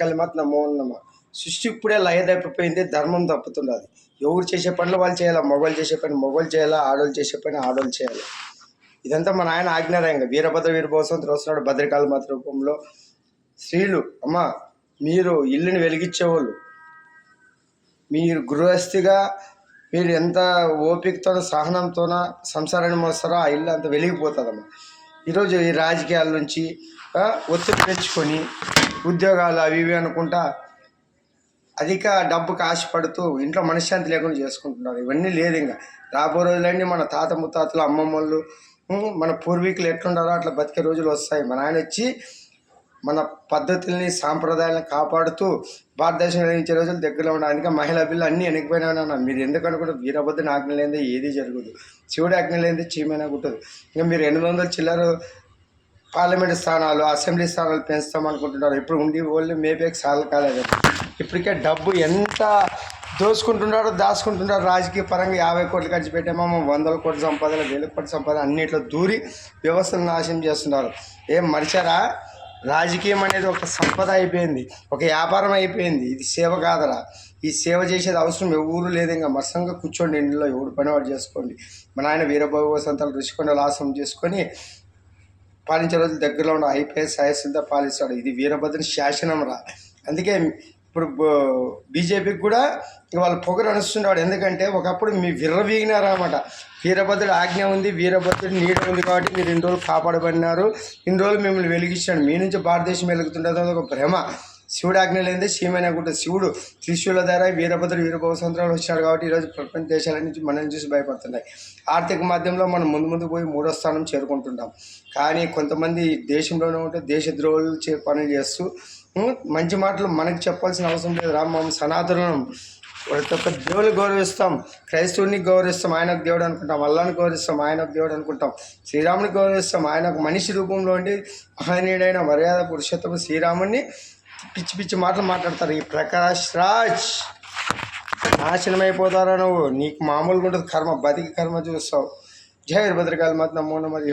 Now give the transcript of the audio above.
కలిమాత్ నమో నమ. సృష్టి ఇప్పుడే లయ తప్పిపోయింది, ధర్మం తప్పుతున్నది. ఎవరు చేసే పనులు వాళ్ళు చేయాలి, మగవాళ్ళు చేసే పని మగవాళ్ళు చేయాలా, ఆడవాళ్ళు చేసే పని ఆడవాళ్ళు చేయాలి. ఇదంతా మన ఆయన ఆజ్ఞాదాయంగా వీరభద్ర వీరభోసంతుడు వస్తున్నాడు భద్రకాళమాత రూపంలో. స్త్రీలు అమ్మ, మీరు ఇల్లుని వెలిగించేవాళ్ళు, మీరు గృహస్థిగా మీరు ఎంత ఓపికతోనో సహనంతోన సంసారాన్ని మోస్తారో ఆ ఇల్లు అంత వెలిగిపోతుందమ్మా. ఈరోజు ఈ రాజకీయాల నుంచి ఒత్తిడి తెచ్చుకొని ఉద్యోగాలు అవి ఇవి అనుకుంటా అధిక డబ్బుకి ఆశపడుతూ ఇంట్లో మనశ్శాంతి లేకుండా చేసుకుంటున్నారు. ఇవన్నీ లేదు. ఇంకా రాబో రోజులన్నీ మన తాత ముత్తాతలు అమ్మమ్మళ్ళు మన పూర్వీకులు ఎట్లుండారో అట్లా బతికే రోజులు వస్తాయి. మన ఆయన వచ్చి మన పద్ధతుల్ని సాంప్రదాయాలను కాపాడుతూ భారతదేశం నిర్వహించే రోజులు దగ్గరలో ఉన్నాయి. అందుకే మహిళా బిల్లు అన్నీ వెనకపోయినా మీరు ఎందుకనుకుంటే వీరభద్రుని ఆజ్ఞ లేనిదే ఏది జరగదు, శివుడి ఆజ్ఞ లేనిదే చీమైనా కుట్టదు. ఇంకా మీరు 800 చిల్లర పార్లమెంట్ స్థానాలు అసెంబ్లీ స్థానాలు పెంచుతామనుకుంటున్నారు. ఇప్పుడు ఉండి వాళ్ళు మేపేకి సార్లు కాలేదు. ఇప్పటికే డబ్బు ఎంత దోచుకుంటున్నారో దాచుకుంటున్నారు. రాజకీయ పరంగా 50 కోట్లు ఖర్చు పెట్టామో 100 కోట్ల సంపాదన 1000 కోట్ల సంపాదన అన్నిట్లో దూరి వ్యవస్థను నాశనం చేస్తున్నారు. ఏం మరిచారా? రాజకీయం అనేది ఒక సంపద అయిపోయింది, ఒక వ్యాపారం అయిపోయింది. ఇది సేవ కాదరా. ఈ సేవ చేసేది అవసరం ఎవరు లేదు. ఇంకా మత్సంగా కూర్చోండి ఇంట్లో, ఎవడు పని వాడు చేసుకోండి. మన ఆయన వీరభోసంతాలు ఋషికొండలు ఆశ్రమం చేసుకొని పాలించే రోజులు దగ్గరలో ఉన్న ఐపీఎస్ ఐఎస్ఎల్తో పాలిస్తాడు. ఇది వీరభద్రుని శాసనం రా. అందుకే ఇప్పుడు బీజేపీకి కూడా వాళ్ళు పొగరు అనుస్తున్నాడు. ఎందుకంటే ఒకప్పుడు మీ విర్రవీగినారన్నమాట. వీరభద్రుడు ఆజ్ఞ ఉంది, వీరభద్రుడు నీడ ఉంది కాబట్టి మీరు ఇన్ని రోజులు కాపాడబడినారు, ఇన్ని రోజులు మిమ్మల్ని వెలిగించాడు. మీ నుంచి భారతదేశం వెలుగుతుంటుంది ఒక భ్రమ. శివుడు ఆజ్ఞ లేనిదే చీమైనా కూడా శివుడు త్రిశూల ద్వారా వీరభద్రుడు వీరభోసంతరాలు వచ్చాడు కాబట్టి ఈరోజు ప్రపంచ దేశాల నుంచి మనల్ని చూసి భయపడుతున్నాయి. ఆర్థిక మాధ్యమంలో మనం ముందు పోయి 3వ స్థానం చేరుకుంటుంటాం. కానీ కొంతమంది దేశంలోనే ఉంటే దేశద్రోహులు పనులు చేస్తూ మంచి మాటలు మనకి చెప్పాల్సిన అవసరం లేదు. రామం సనాతనం ప్రతి ఒక్క దేవుని గౌరవిస్తాం, క్రైస్తవుని గౌరవిస్తాం, ఆయన ఒక దేవుడు అనుకుంటాం, అల్లాని గౌరవిస్తాం, ఆయన ఒక దేవుడు అనుకుంటాం, శ్రీరాముని గౌరవిస్తాం, ఆయన ఒక మనిషి రూపంలో ఉండి మహనీయుడైన మర్యాద పురుషోత్తమ శ్రీరాముని పిచ్చి పిచ్చి మాటలు మాట్లాడతారు. ఈ ప్రకాష్ రాజ్ నాశనమైపోతారా నువ్వు. నీకు మామూలుగా ఉంటుంది కర్మ, బతికి కర్మ చూస్తావు. జై భద్రకాళి మాత నమో నమః.